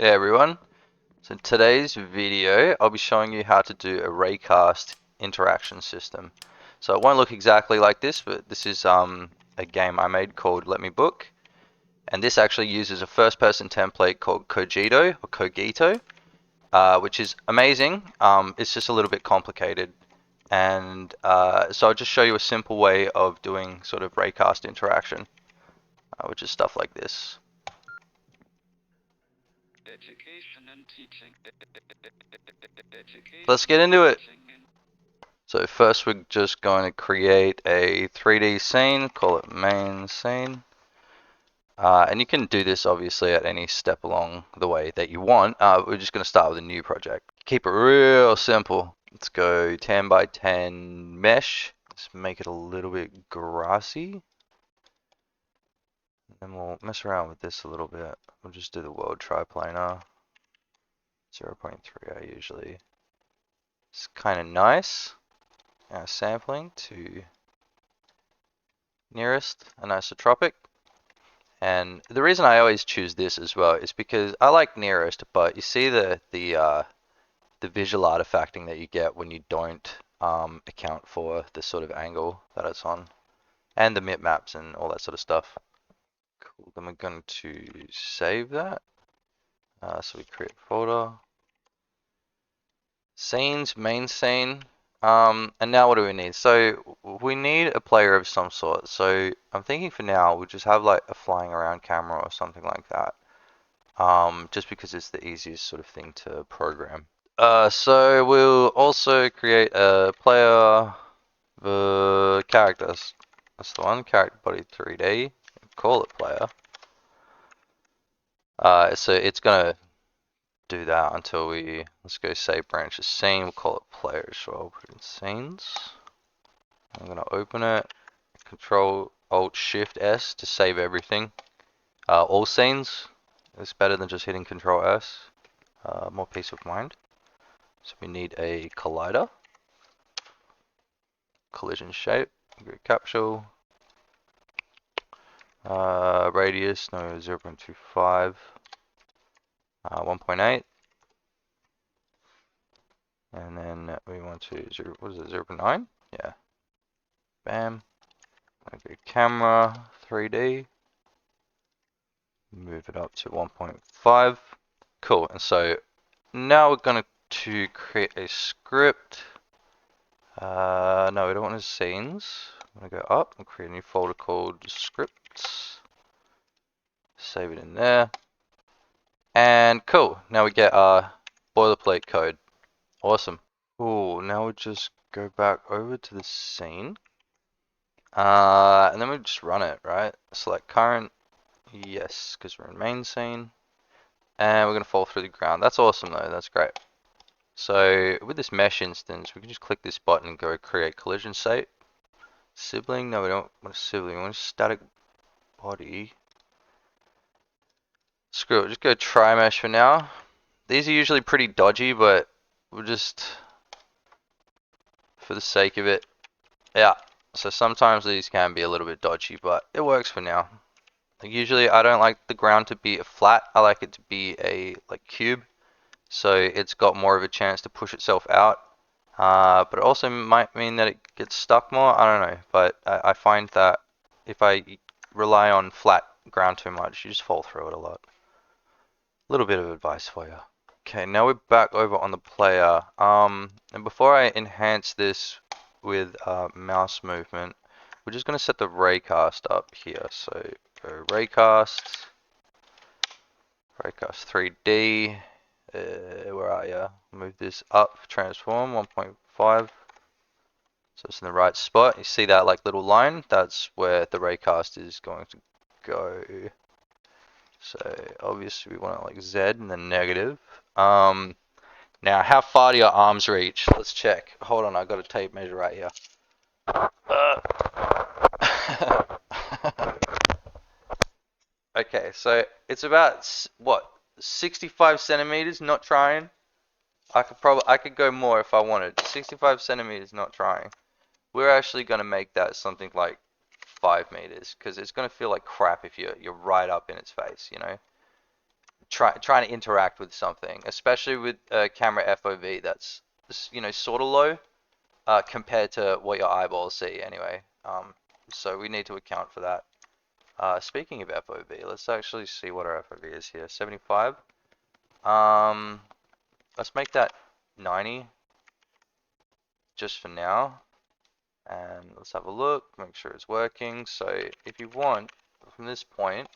Hey everyone, so in today's video I'll be showing you how to do a Raycast interaction system. So it won't look exactly like this, but this is a game I made called Let Me Book, and this actually uses a first person template called Cogito, which is amazing. It's just a little bit complicated, and so I'll just show you a simple way of doing sort of Raycast interaction, which is stuff like this. Education and teaching. Let's get into it. So first we're just going to create a 3D scene, call it main scene. And you can do this obviously at any step along the way that you want. We're just going to start with a new project. Keep it real simple. Let's go 10 by 10 mesh. Let's make it a little bit grassy. And we'll mess around with this a little bit. We'll just do the world triplanar. 0.3 I usually. It's kind of nice. Sampling to nearest anisotropic. And the reason I always choose this as well is because I like nearest, but you see the visual artifacting that you get when you don't account for the sort of angle that it's on, and the bitmaps and all that sort of stuff. Cool. Then we're going to save that. So we create folder, scenes, main scene. And now what do we need? So we need a player of some sort. So I'm thinking for now we'll just have like a flying around camera or something like that. Just because it's the easiest sort of thing to program. So we'll also create a player characters. That's the one, character body 3D. Call it player. So it's gonna do that until let's go save branch as scene. We'll call it player as well. Put in scenes. I'm gonna open it. Control Alt Shift S to save everything. All scenes. It's better than just hitting Control S. More peace of mind. So we need a collider, collision shape, capsule, radius, no, 0.25, 1.8, and then we want to, what is it, 0.9? Yeah, bam. Okay, camera, 3D, move it up to 1.5. Cool, and so now we're going to create a script. No, we don't want the scenes. I'm going to go up and create a new folder called scripts. Save it in there. And cool. Now we get our boilerplate code. Awesome. Cool. Now we'll just go back over to the scene. And then we'll just run it, right? Select current. Yes, because we're in main scene. And we're going to fall through the ground. That's awesome though. That's great. So with this mesh instance, we can just click this button and go create collision shape. Sibling? No, we don't want a sibling. We want a static body. Screw it. Just go try mesh for now. These are usually pretty dodgy, but we'll just, for the sake of it, yeah. So sometimes these can be a little bit dodgy, but it works for now. Like usually I don't like the ground to be a flat. I like it to be a like cube, so it's got more of a chance to push itself out. But it also might mean that it gets stuck more. I don't know, but I find that if I rely on flat ground too much, you just fall through it a lot. A little bit of advice for you. Okay, now we're back over on the player. And before I enhance this with mouse movement, we're just going to set the Raycast up here. So go Raycast 3D. Where are you? Move this up, transform 1.5. So it's in the right spot. You see that like little line? That's where the Raycast is going to go. So obviously we want it like Z and then negative. Now how far do your arms reach? Let's check. Hold on, I got a tape measure right here. Okay, so it's about what, 65 centimeters, not trying. I could go more if I wanted. 65 centimeters, not trying. We're actually gonna make that something like 5 meters because it's gonna feel like crap if you're right up in its face, you know. trying to interact with something, especially with camera FOV that's sort of low compared to what your eyeballs see anyway. So we need to account for that. Speaking of FOV, let's actually see what our FOV is here. 75. Let's make that 90 just for now. And let's have a look, make sure it's working. So if you want, from this point,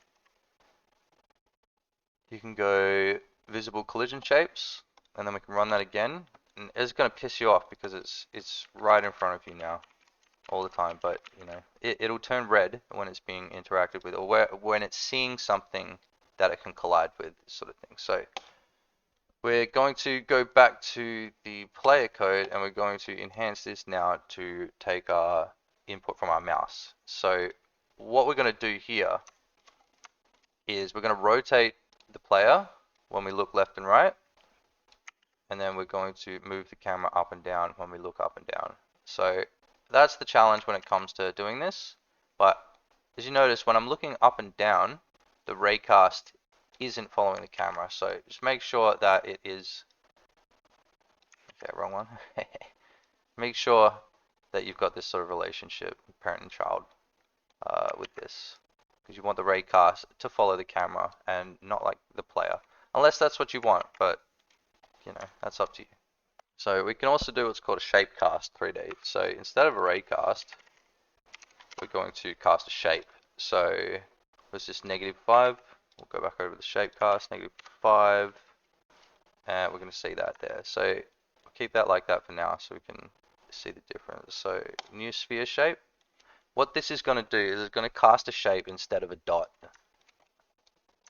you can go visible collision shapes, and then we can run that again. And it's going to piss you off because it's right in front of you now all the time, but it'll turn red when it's being interacted with, or when it's seeing something that it can collide with, sort of thing. So we're going to go back to the player code, and we're going to enhance this now to take our input from our mouse. So what we're going to do here is we're going to rotate the player when we look left and right, and then we're going to move the camera up and down when we look up and down. So that's the challenge when it comes to doing this. But as you notice, when I'm looking up and down, the raycast isn't following the camera. So just make sure that it is. Okay, wrong one. Make sure that you've got this sort of relationship, parent and child, with this, because you want the raycast to follow the camera and not like the player, unless that's what you want. But that's up to you. So we can also do what's called a shapecast 3D. So instead of a raycast, we're going to cast a shape. So was this -5? We'll go back over the shapecast, -5, and we're going to see that there. So we'll keep that like that for now so we can see the difference. So new sphere shape. What this is going to do is it's going to cast a shape instead of a dot.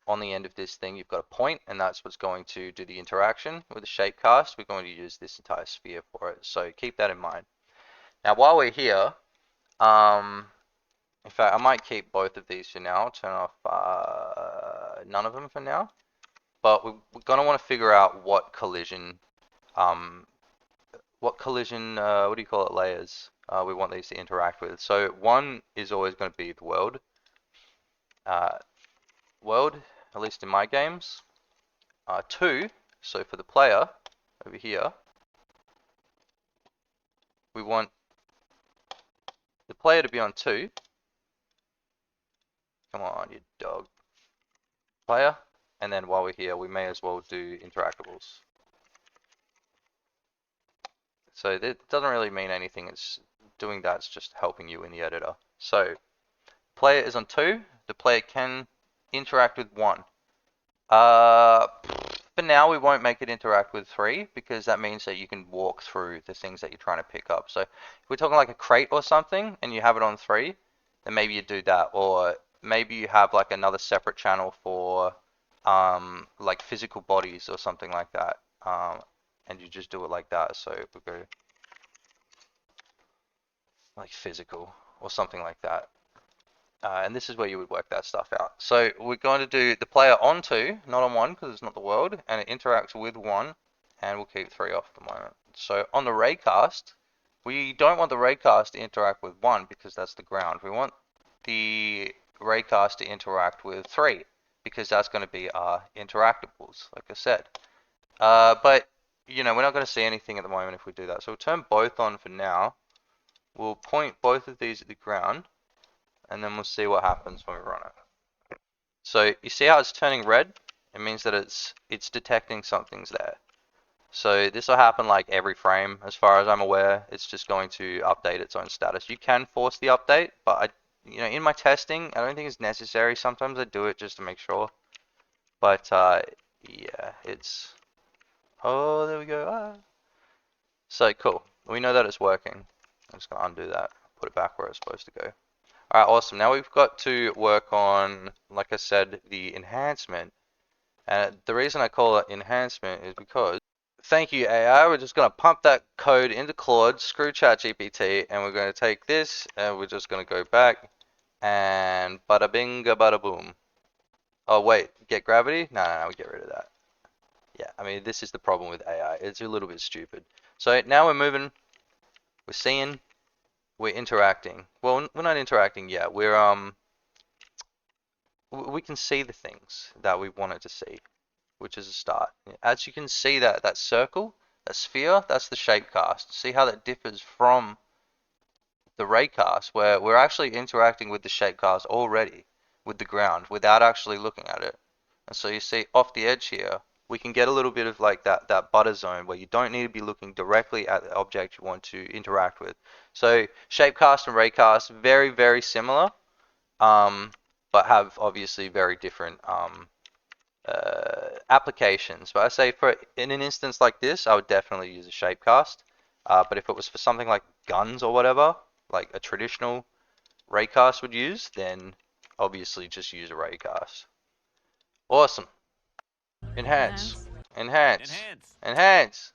On the end of this thing, you've got a point, and that's what's going to do the interaction. With the shape cast, we're going to use this entire sphere for it. So keep that in mind. Now, while we're here, in fact, I might keep both of these for now. Turn off none of them for now. But we're going to want to figure out what collision, what do you call it, layers we want these to interact with. So one is always going to be the world. World, at least in my games. 2, so for the player over here, we want the player to be on 2. Come on, you dog. Player. And then while we're here, we may as well do interactables. So that doesn't really mean anything. It's doing that's just helping you in the editor. So player is on 2. The player can interact with 1. For now, we won't make it interact with 3 because that means that you can walk through the things that you're trying to pick up. So if we're talking like a crate or something and you have it on 3, then maybe you do that. Or maybe you have like another separate channel for like physical bodies or something like that. And you just do it like that. So we go like physical or something like that. And this is where you would work that stuff out. So we're going to do the player on 2, not on 1 because it's not the world, and it interacts with 1, and we'll keep 3 off at the moment. So on the raycast, we don't want the raycast to interact with 1 because that's the ground. We want the raycast to interact with 3 because that's going to be our interactables, like I said. But we're not going to see anything at the moment if we do that. So we'll turn both on for now. We'll point both of these at the ground, and then we'll see what happens when we run it. So you see how it's turning red? It means that it's detecting something's there. So this will happen like every frame, as far as I'm aware. It's just going to update its own status. You can force the update, but in my testing, I don't think it's necessary. Sometimes I do it just to make sure. But yeah, it's there we go. So cool. We know that it's working. I'm just gonna undo that, put it back where it's supposed to go. Alright, awesome. Now we've got to work on, like I said, the enhancement. And the reason I call it enhancement is because, thank you AI, we're just going to pump that code into Claude, screw ChatGPT, and we're going to take this, and we're just going to go back, and bada binga bada boom. Oh wait, get gravity? No, we get rid of that. Yeah, I mean, this is the problem with AI. It's a little bit stupid. So now we're moving, we're seeing, we're interacting. Well, we're not interacting yet. We can see the things that we wanted to see. which is a start. As you can see that circle, that sphere, that's the shapecast. See how that differs from the raycast, where we're actually interacting with the shapecast already with the ground without actually looking at it. And so you see off the edge here, we can get a little bit of like that butter zone where you don't need to be looking directly at the object you want to interact with. So shapecast and raycast, very, very similar, but have obviously very different applications. But I say for in an instance like this, I would definitely use a shapecast. But if it was for something like guns or whatever, like a traditional raycast would use, then obviously just use a raycast. Awesome. Enhance. Enhance. Enhance. Enhance. Enhance.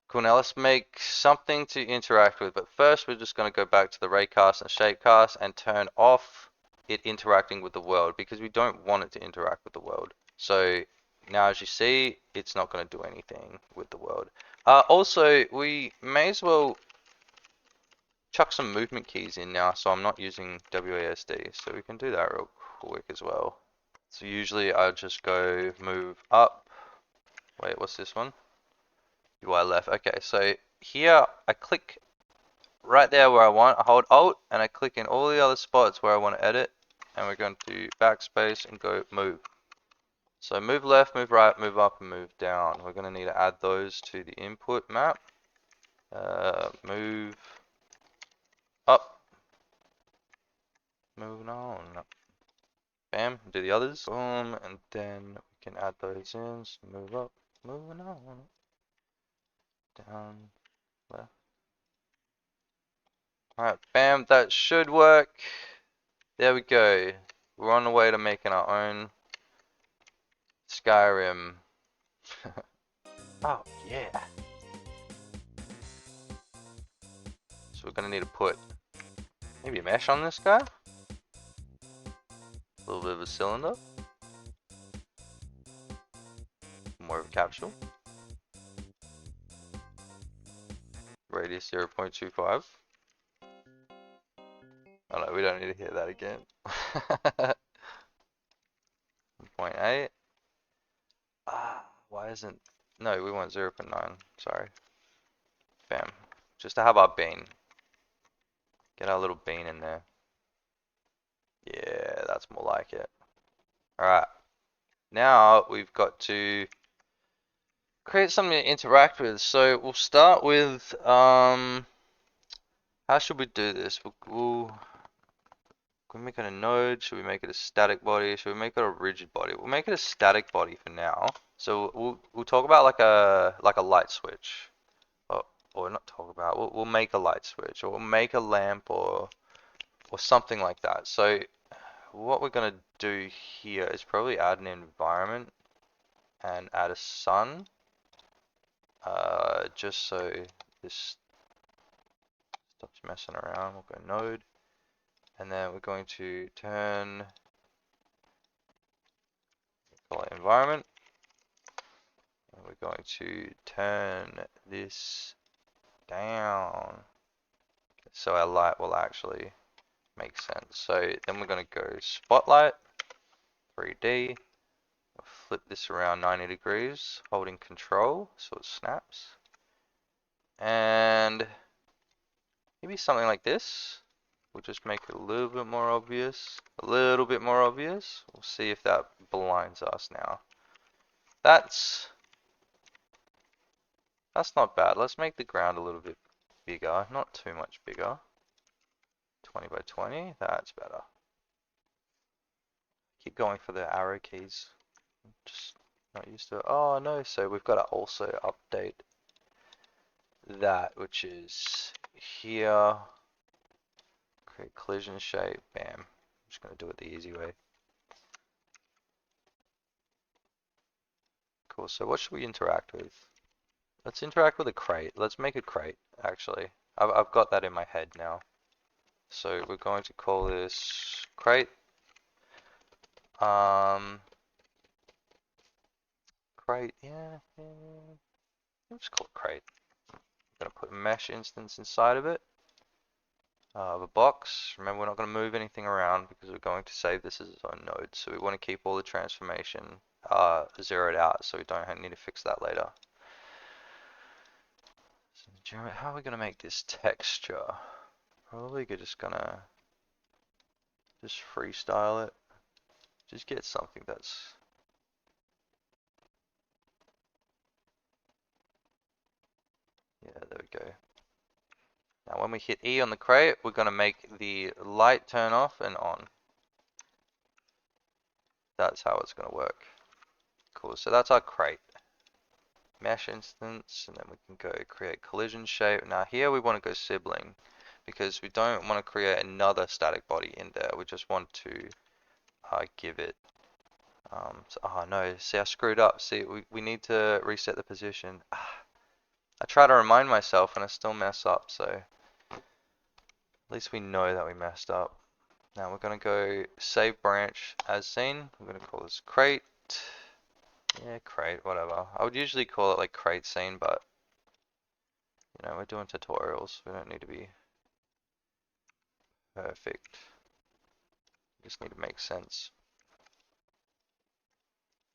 Cool, now let's make something to interact with. But first we're just going to go back to the raycast and shapecast and turn off it interacting with the world because we don't want it to interact with the world. So now as you see, it's not going to do anything with the world. Also, we may as well chuck some movement keys in now, so I'm not using WASD, so we can do that real quick as well. So usually I just go move up. Wait, what's this one? UI left. Okay, so here I click right there where I want. I hold Alt and I click in all the other spots where I want to edit, and we're going to backspace and go move. So move left, move right, move up, and move down. We're going to need to add those to the input map. Move up, moving on. Bam, do the others. Boom, and then we can add those in. So move up, moving on. Down, left. Alright, bam, that should work. There we go. We're on the way to making our own Skyrim. Oh, yeah. So we're gonna need to put maybe a mesh on this guy. A little bit of a cylinder. More of a capsule. Radius 0.25. Oh no, we don't need to hear that again. 1.8. Why isn't... No, we want 0.9. Sorry. Bam. Just to have our bean. Get our little bean in there. Yeah, that's more like it. Alright. Now we've got to create something to interact with. So we'll start with how should we do this? Can we make it a node? Should we make it a static body? Should we make it a rigid body? We'll make it a static body for now. So we'll talk about like a light switch. Or not talk about. We'll make a light switch, or we'll make a lamp, or something like that. So what we're gonna do here is probably add an environment and add a sun. Just so this stops messing around. We'll go node, and then we're going to turn, call it environment, and we're going to turn this down so our light will actually make sense. So then we're going to go spotlight, 3D, we'll flip this around 90 degrees, holding control so it snaps, and maybe something like this. We'll just make it a little bit more obvious. A little bit more obvious. We'll see if that blinds us now. That's not bad. Let's make the ground a little bit bigger. Not too much bigger. 20 by 20. That's better. Keep going for the arrow keys. Just not used to it. Oh no, so we've got to also update that, which is here. Create collision shape, bam. I'm just gonna do it the easy way. Cool, so what should we interact with? Let's interact with a crate. Let's make a crate, actually. I've got that in my head now. So we're going to call this crate. Crate, yeah. Let's just call it crate. I'm gonna put a mesh instance inside of it. Of a box. Remember, we're not going to move anything around because we're going to save this as its own node. So we want to keep all the transformation zeroed out, so we don't need to fix that later. So, how are we gonna make this texture? Probably just gonna just freestyle it. Just get something that's there we go. Now when we hit E on the crate, we're gonna make the light turn off and on. That's how it's gonna work. Cool, so that's our crate. Mesh instance, and then we can go create collision shape. Now here we want to go sibling because we don't want to create another static body in there. We just want to give it oh no, see I screwed up. See, we need to reset the position. I try to remind myself and I still mess up, so at least we know that we messed up. Now we're going to go save branch as seen. We're going to call this crate. Yeah, crate, whatever. I would usually call it like crate scene, but you know, we're doing tutorials. We don't need to be perfect. We just need to make sense.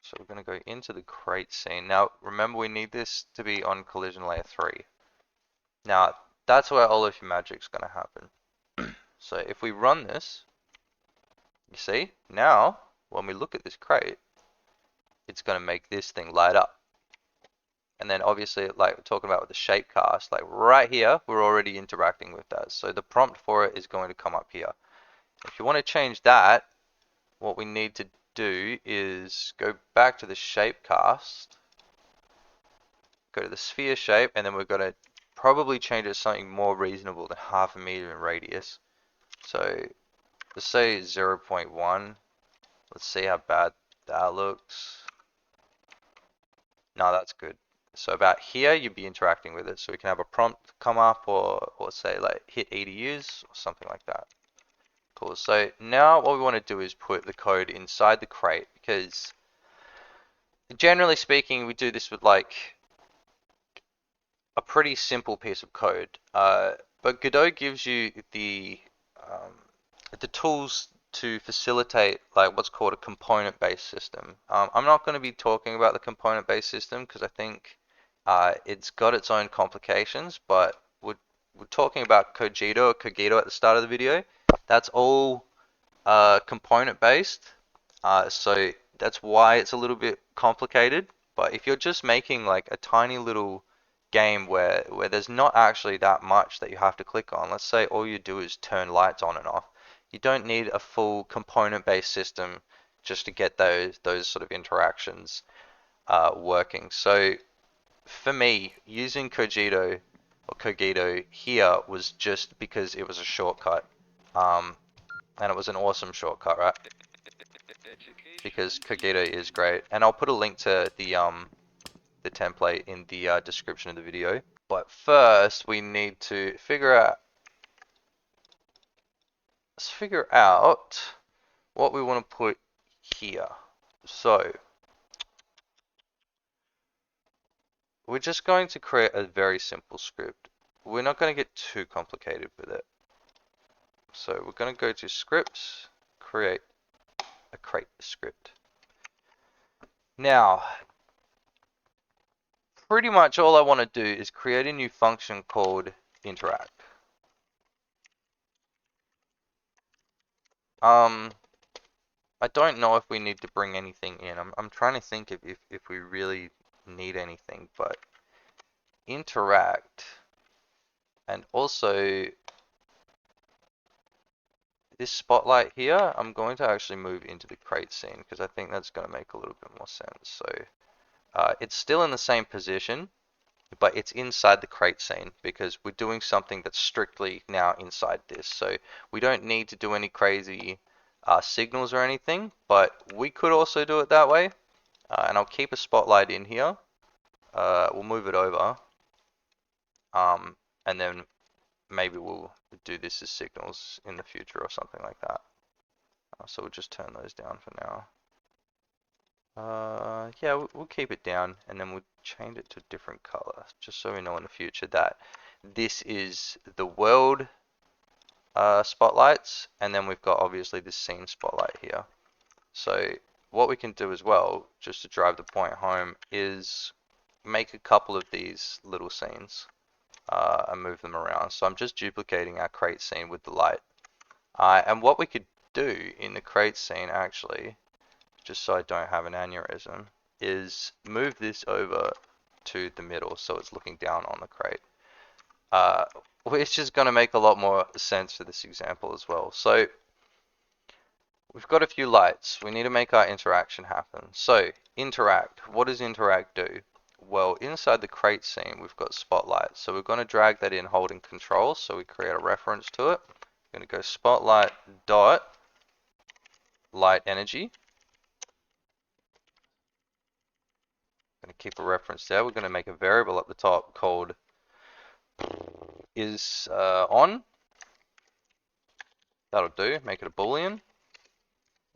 So we're going to go into the crate scene. Now, remember we need this to be on collision layer 3. Now, that's where all of your magic's going to happen. So if we run this, you see, now, when we look at this crate, it's going to make this thing light up. And then obviously, like we're talking about with the shapecast, like right here, we're already interacting with that. So the prompt for it is going to come up here. If you want to change that, what we need to do is go back to the shapecast, go to the sphere shape, and then we're going to probably change it to something more reasonable than 1/2 a meter in radius. So let's say 0.1. Let's see how bad that looks. No, that's good. So about here, you'd be interacting with it. So we can have a prompt come up or say like hit E to use or something like that. Cool. So now what we want to do is put the code inside the crate because generally speaking, we do this with like a pretty simple piece of code. But Godot gives you the tools to facilitate like what's called a component-based system. I'm not going to be talking about the component-based system because I think it's got its own complications, but we're talking about Cogito or Cogito at the start of the video. That's all component-based, so that's why it's a little bit complicated. But if you're just making like a tiny little game where there's not actually that much that you have to click on, let's say all you do is turn lights on and off, you don't need a full component-based system just to get those sort of interactions working. So for me, using Cogito or Cogito here was just because it was a shortcut. And it was an awesome shortcut, right? Because Cogito is great. And I'll put a link to the template in the description of the video. But first, we need to figure out what we want to put here. So we're just going to create a very simple script. We're not going to get too complicated with it. So we're going to go to scripts, create a crate script. Now, pretty much all I want to do is create a new function called interact. I don't know if we need to bring anything in. I'm trying to think if we really need anything, but interact, and also this spotlight here, I'm going to actually move into the crate scene because I think that's going to make a little bit more sense. So it's still in the same position, but it's inside the crate scene because we're doing something that's strictly now inside this. So we don't need to do any crazy signals or anything, but we could also do it that way. And I'll keep a spotlight in here. We'll move it over. And then maybe we'll do this as signals in the future or something like that. So we'll just turn those down for now. Yeah, we'll keep it down and then we'll change it to a different color just so we know in the future that this is the world spotlights, and then we've got obviously this scene spotlight here. So what we can do as well, just to drive the point home, is make a couple of these little scenes and move them around. So I'm just duplicating our crate scene with the light. And what we could do in the crate scene actually, just so I don't have an aneurysm, is move this over to the middle so it's looking down on the crate. Which is going to make a lot more sense for this example as well. So we've got a few lights. We need to make our interaction happen. So interact. What does interact do? Well, inside the crate scene, we've got spotlight. So we're going to drag that in holding control. So we create a reference to it. We're going to go spotlight dot light energy. Going to keep a reference there. We're going to make a variable at the top called is on. That'll do. Make it a boolean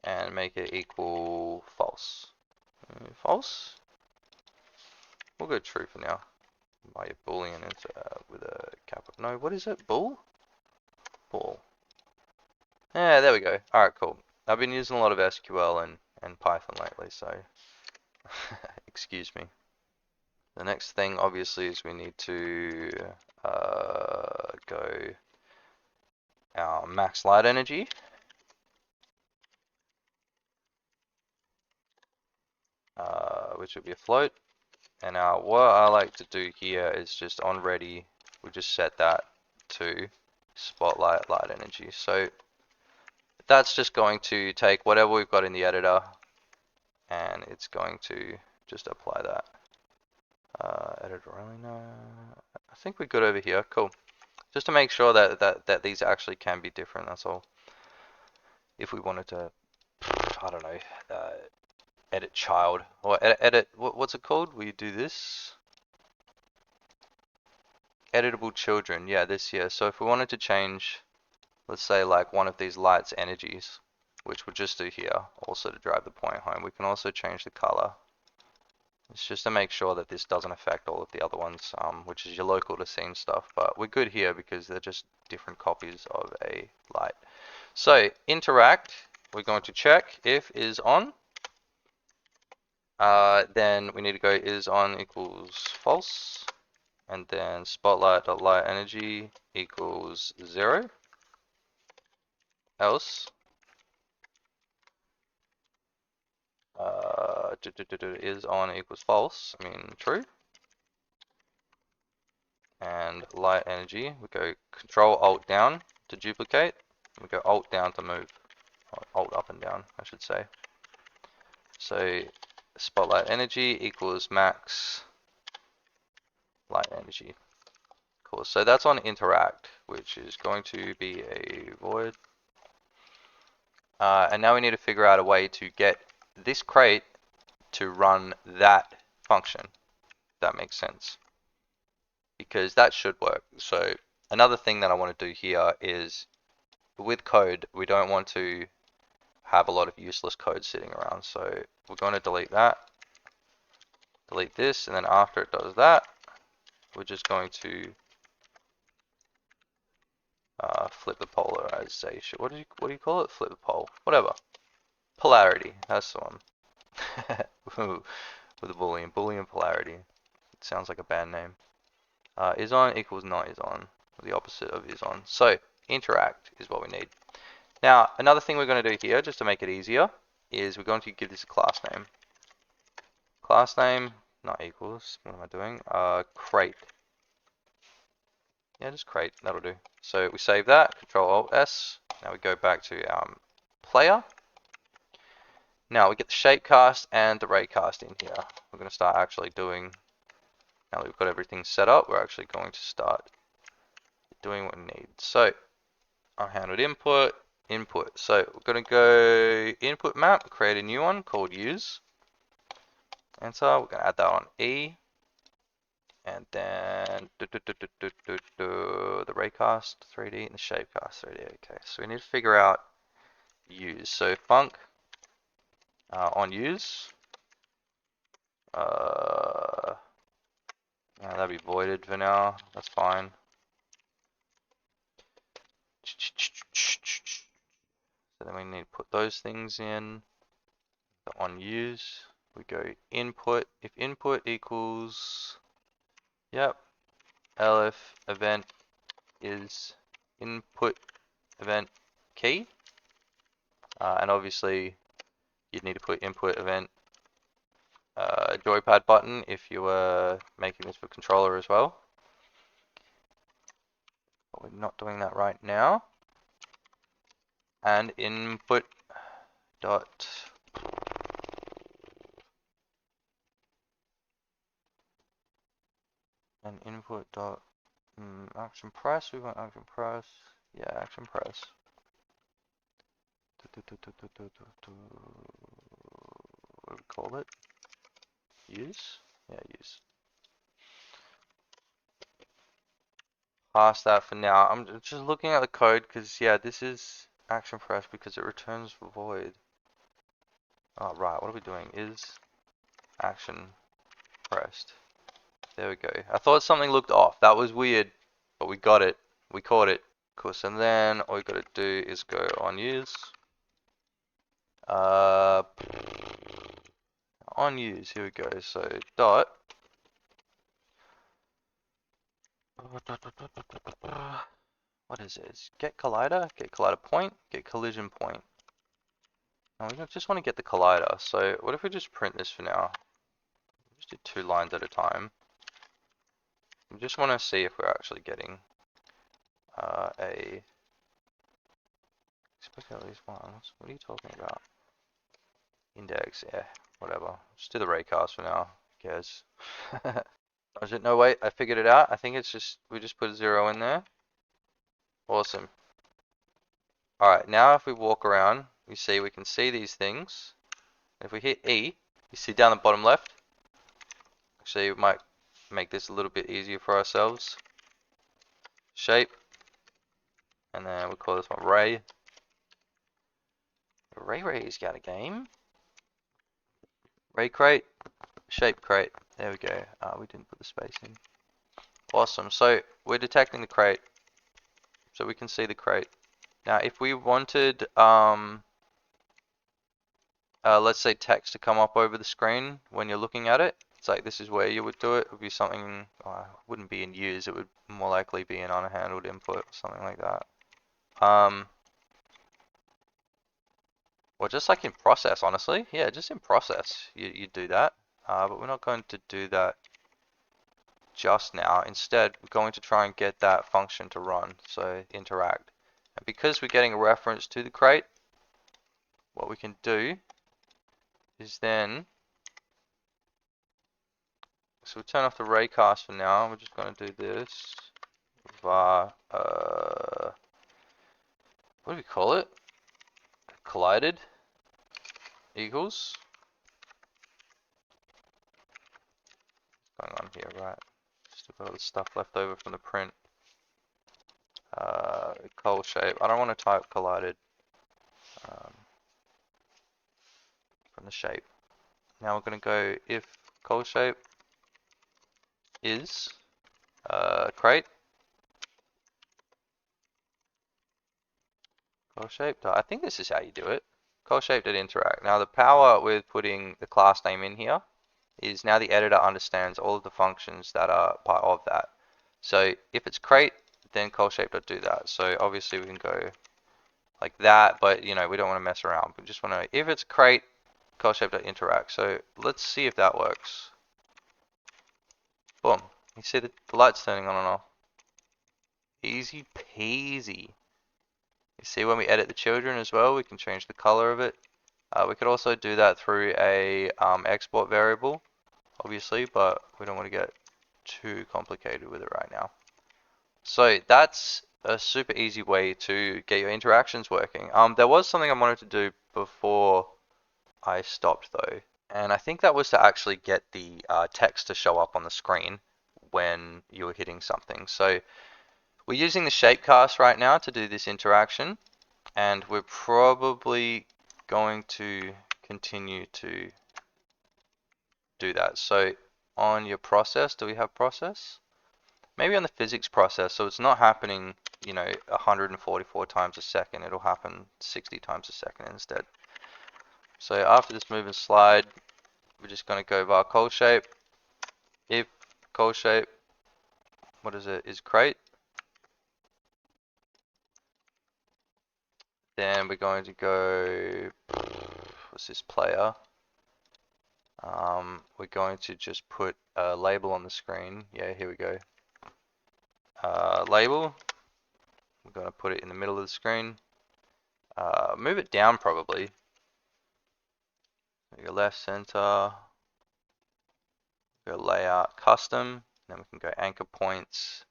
and make it equal false. False. We'll go true for now. By a boolean into with a capital. No, what is it? Bool? Bool. Yeah, there we go. All right, cool. I've been using a lot of SQL and Python lately, so excuse me. The next thing, obviously, is we need to go our max light energy. Which would be a float. And what I like to do here is just on ready, we just set that to spotlight light energy. So that's just going to take whatever we've got in the editor and it's going to just apply that. Editor only, no. I think we're good over here. Cool. Just to make sure that these actually can be different, that's all. If we wanted to, I don't know, edit child or edit what's it called? We do this. Editable children, yeah, this here. So if we wanted to change, let's say like one of these lights energies, which we'll just do here, also to drive the point home, we can also change the color. It's just to make sure that this doesn't affect all of the other ones, which is your local to scene stuff. But we're good here because they're just different copies of a light. So interact, we're going to check if is on. Then we need to go is on equals false. And then spotlight.light energy equals 0. Else is on equals false, I mean true. And light energy, we go control alt down to duplicate. We go alt down to move. Alt up and down, I should say. So spotlight energy equals max light energy. Cool. So that's on interact, which is going to be a void. And now we need to figure out a way to get this crate to run that function. If that makes sense. Because that should work. So another thing that I want to do here is with code, we don't want to have a lot of useless code sitting around. So we're going to delete that, delete this, and then after it does that, we're just going to flip the polarization. What do you call it? Flip the pole. Whatever. Polarity. That's the one. With a boolean polarity. It sounds like a band name. Is on equals not is on. The opposite of is on. So interact is what we need. Now another thing we're going to do here, just to make it easier, is we're going to give this a class name. Class name not equals. What am I doing? Crate. Yeah, just crate. That'll do. So we save that. Control Alt S. Now we go back to our player. Now we get the shapecast and the raycast in here. We're going to start actually doing. Now that we've got everything set up, we're actually going to start doing what we need. So unhandled input, input. So we're going to go input map, create a new one called use. Enter. We're going to add that on E. And then the raycast 3D and the shapecast 3D. Okay, so we need to figure out use. So func on use. That'd be voided for now. That's fine. So then we need to put those things in. The on use, we go input. If input equals, yep, elif event is input event key, and obviously you'd need to put input event joypad button if you were making this for controller as well. But we're not doing that right now. And input dot and input dot action press. We want action press. Yeah, action press. What do we call it? Use? Yeah, use. Past that for now. I'm just looking at the code because yeah, this is action press because it returns void. Oh right, what are we doing? Is action pressed. There we go. I thought something looked off. That was weird, but we got it. We caught it. Cool. So then all you gotta do is go on use. On use. Here we go. So dot. What is it? It's get collider point, get collision point. Now we just want to get the collider. So what if we just print this for now? Just do 2 lines at a time. We just want to see if we're actually getting expect at least ones. What are you talking about? Index, yeah, whatever. Just do the Raycast for now. Who cares? Is it? No, wait, I figured it out. I think it's just, we just put a 0 in there. Awesome. Alright, now if we walk around, we can see these things. If we hit E, you see down the bottom left. Actually, we might make this a little bit easier for ourselves. Shape. And then we'll call this one Ray. Ray's got a game. Ray crate. Shape crate. There we go. We didn't put the space in. Awesome. So we're detecting the crate. So we can see the crate. Now if we wanted, let's say text to come up over the screen when you're looking at it. It's like this is where you would do it. It would be something, wouldn't be in use. It would more likely be an unhandled input or something like that. Or just like in process, honestly. Yeah, just in process, you do that. But we're not going to do that just now. Instead, we're going to try and get that function to run, so interact. And because we're getting a reference to the crate, what we can do is then, so we'll turn off the Raycast for now. We're just going to do this var, what do we call it? Collided equals. What's going on here, right? Still got all the stuff left over from the print. Col shape. I don't want to type collided from the shape. Now we're going to go if col shape is crate. Col shape. I think this is how you do it. Col shape did interact. Now the power with putting the class name in here is now the editor understands all of the functions that are part of that. So if it's crate, then col shape do that. So obviously we can go like that, but you know we don't want to mess around. We just want to, if it's crate, col shape interact. So let's see if that works. Boom. You see the lights turning on and off. Easy peasy. You see when we edit the children as well, we can change the color of it. We could also do that through a export variable, obviously, but we don't want to get too complicated with it right now. So that's a super easy way to get your interactions working. There was something I wanted to do before I stopped though, and I think that was to actually get the text to show up on the screen when you were hitting something. So we're using the shapecast right now to do this interaction, and we're probably going to continue to do that. So on your process, do we have process? Maybe on the physics process, so it's not happening, you know, 144 times a second. It'll happen 60 times a second instead. So after this move and slide, we're just going to go var call shape. If call shape, what is it, is crate, then we're going to go, what's this player? We're going to just put a label on the screen. Yeah, here we go. Label. We're going to put it in the middle of the screen. Move it down probably. Go left, center. Go layout, custom. Then we can go anchor points.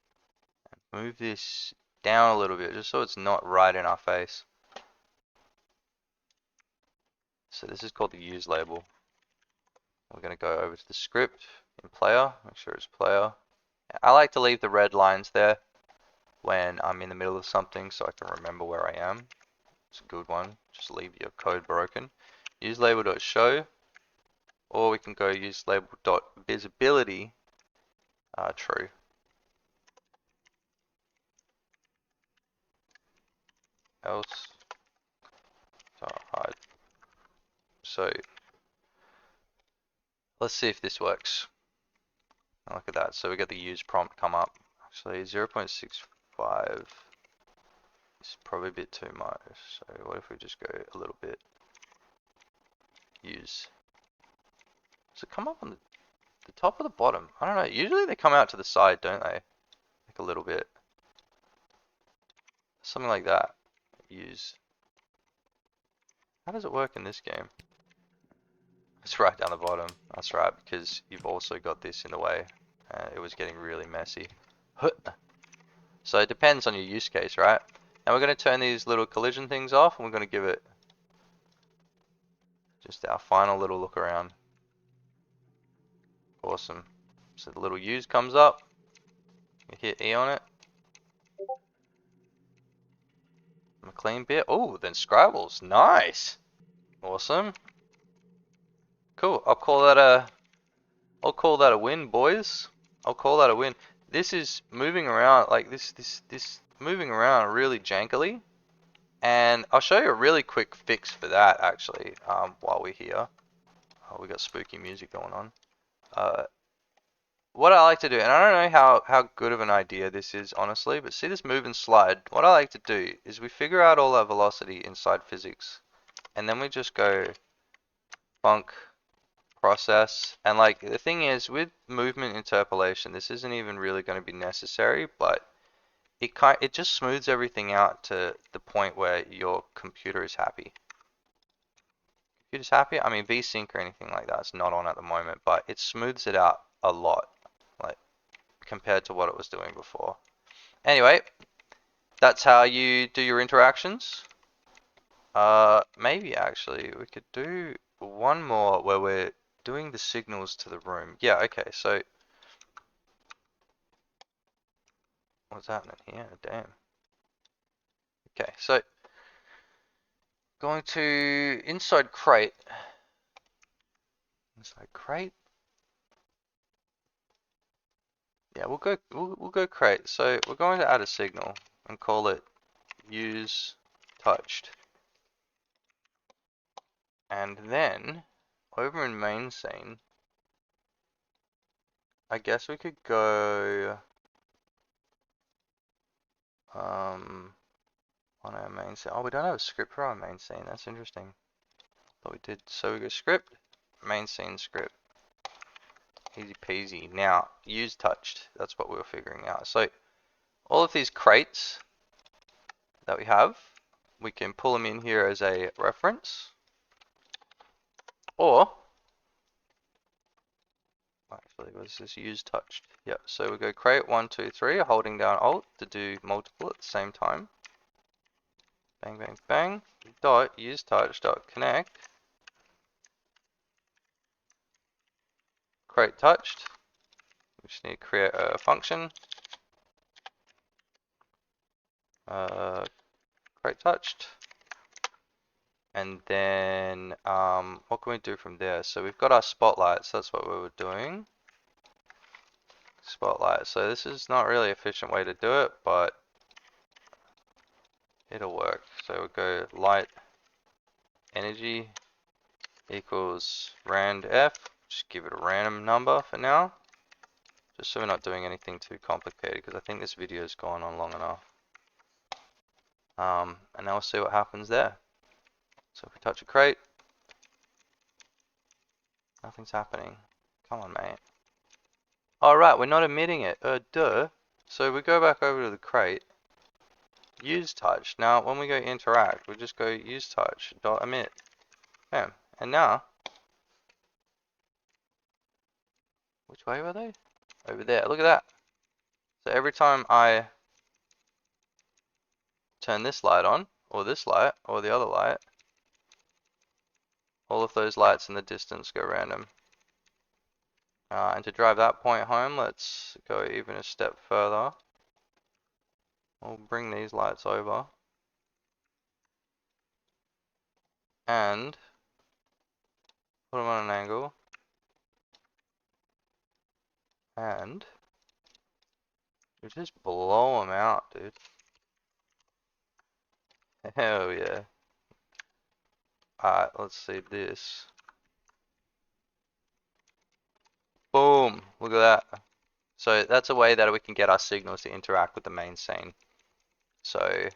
Move this down a little bit just so it's not right in our face. So this is called the use label. We're going to go over to the script in player, make sure it's player. I like to leave the red lines there when I'm in the middle of something so I can remember where I am. It's a good one. Just leave your code broken. Use label.show, or we can go use label.visibility true. Else hide. So let's see if this works. Look at that. So we got the use prompt come up. Actually 0.65 is probably a bit too much. So what if we just go a little bit use? Does it come up on the top or the bottom? I don't know. Usually they come out to the side, don't they? Like a little bit. Something like that. Use. How does it work in this game? It's right down the bottom. That's right, because you've also got this in the way. It was getting really messy. So it depends on your use case, right? And we're going to turn these little collision things off, and we're going to give it just our final little look around. Awesome. So the little use comes up. You hit E on it. A clean bit. Oh, then scribbles. Nice. Awesome. Cool. I'll call that a win, boys. I'll call that a win. This is moving around like this moving around really jankily. And I'll show you a really quick fix for that actually, while we're here. Oh, we got spooky music going on. What I like to do, and I don't know how good of an idea this is honestly, but see this move and slide. What I like to do is we figure out all our velocity inside physics, and then we just go func process. And like the thing is with movement interpolation, this isn't even really going to be necessary, but it just smooths everything out to the point where your computer is happy. Computer's happy. I mean VSync or anything like that's not on at the moment, but it smooths it out a lot, like compared to what it was doing before. Anyway, that's how you do your interactions. Maybe actually we could do one more where we're doing the signals to the room. Yeah, okay, so what's happening here? Damn. Okay, so going to inside crate. Inside crate. Yeah, we'll go crate. So we're going to add a signal and call it use touched. And then over in main scene, I guess we could go on our main scene. Oh, we don't have a script for our main scene. That's interesting. Thought we did. So we go script, main scene script. Easy peasy. Now, use touched. That's what we were figuring out. So all of these crates that we have, we can pull them in here as a reference. Or, actually, what's this? Use touched. Yep. So we go crate 1, 2, 3, holding down Alt to do multiple at the same time. Bang, bang, bang. Dot use touch dot connect. Crate touched. We just need to create a function. Crate touched. And then what can we do from there? So we've got our spotlight, so that's what we were doing. Spotlight. So this is not really an efficient way to do it, but it'll work. So we'll go light energy equals randf. Just give it a random number for now. Just so we're not doing anything too complicated, because I think this video has gone on long enough. And now we'll see what happens there. So if we touch a crate, nothing's happening. Come on, mate. Alright, we're not emitting it. Duh. So we go back over to the crate. Use touch. Now, when we go interact, we just go use touch. Dot emit. Bam. And now, which way were they? Over there. Look at that. So every time I turn this light on, or this light, or the other light, all of those lights in the distance go random. And to drive that point home, let's go even a step further. We'll bring these lights over. And put them on an angle. And we just blow them out, dude. Hell yeah. Alright, let's see this. Boom! Look at that. So that's a way that we can get our signals to interact with the main scene. So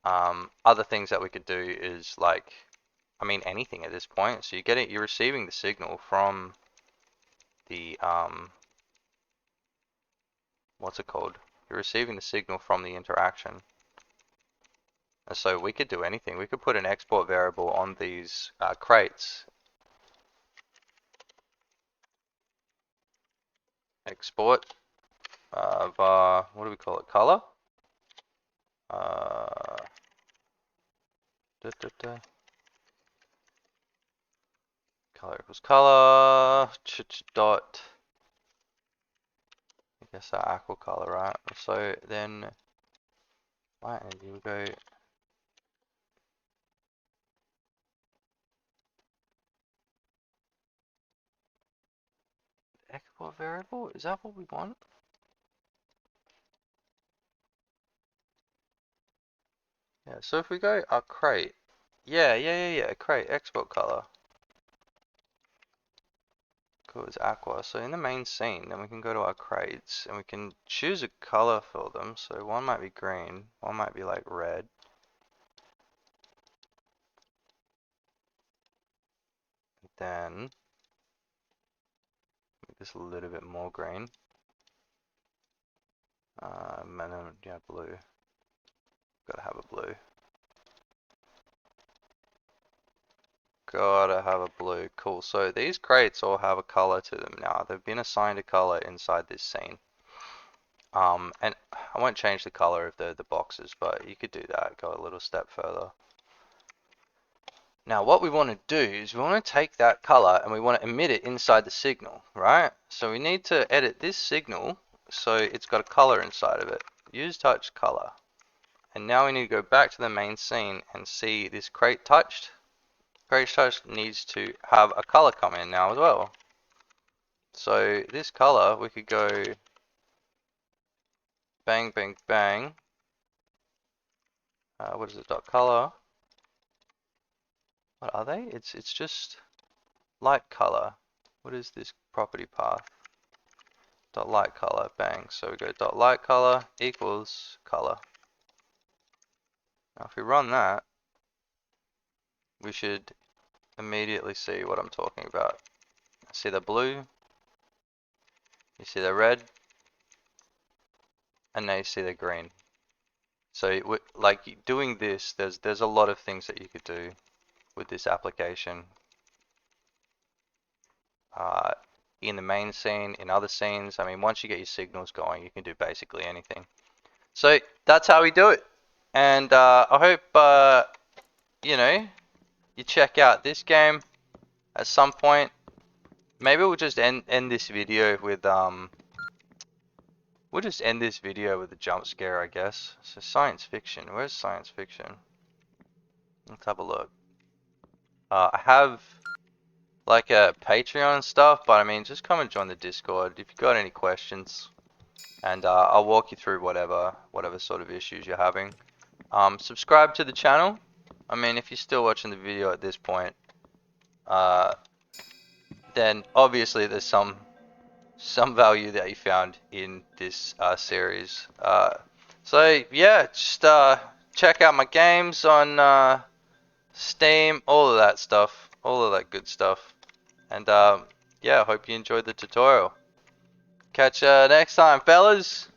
other things that we could do is like, I mean anything at this point. So you're receiving the signal from the what's it called? You're receiving the signal from the interaction. And so we could do anything. We could put an export variable on these crates. Export of what do we call it? Color. Color equals color. Dot. I guess our aqua color, right? So then, light energy will go. Export variable? Is that what we want? Yeah, so if we go our crate, yeah, crate, export color. Cool, it's aqua. So in the main scene, then we can go to our crates and we can choose a color for them. So one might be green, one might be like red. Then make this a little bit more green. And then yeah, blue. Gotta have a blue. Gotta have a blue. Cool. So these crates all have a color to them now. They've been assigned a color inside this scene. And I won't change the color of the boxes, but you could do that. Go a little step further. Now what we want to do is we want to take that color and we want to emit it inside the signal, right? So we need to edit this signal so it's got a color inside of it. Use touch color. And now we need to go back to the main scene and see this crate touched. Crate touched needs to have a color come in now as well. So this color, we could go bang, bang, bang. What is it? Dot color. What are they? It's just light color. What is this property path? Dot light color. Bang. So we go dot light color equals color. Now if we run that, we should immediately see what I'm talking about. See the blue, you see the red, and now you see the green. So like doing this, there's a lot of things that you could do with this application. In the main scene, in other scenes, I mean, once you get your signals going, you can do basically anything. So that's how we do it. And I hope you know, you check out this game at some point. Maybe we'll just end this video with we'll just end this video with a jump scare, I guess. So science fiction. Where's science fiction? Let's have a look. I have like a Patreon stuff, but I mean, just come and join the Discord if you've got any questions, and I'll walk you through whatever sort of issues you're having. Subscribe to the channel. I mean, if you're still watching the video at this point, uh, then obviously there's some value that you found in this series. So yeah, just check out my games on Steam, all of that stuff, all of that good stuff. And yeah, hope you enjoyed the tutorial. Catch you next time, fellas.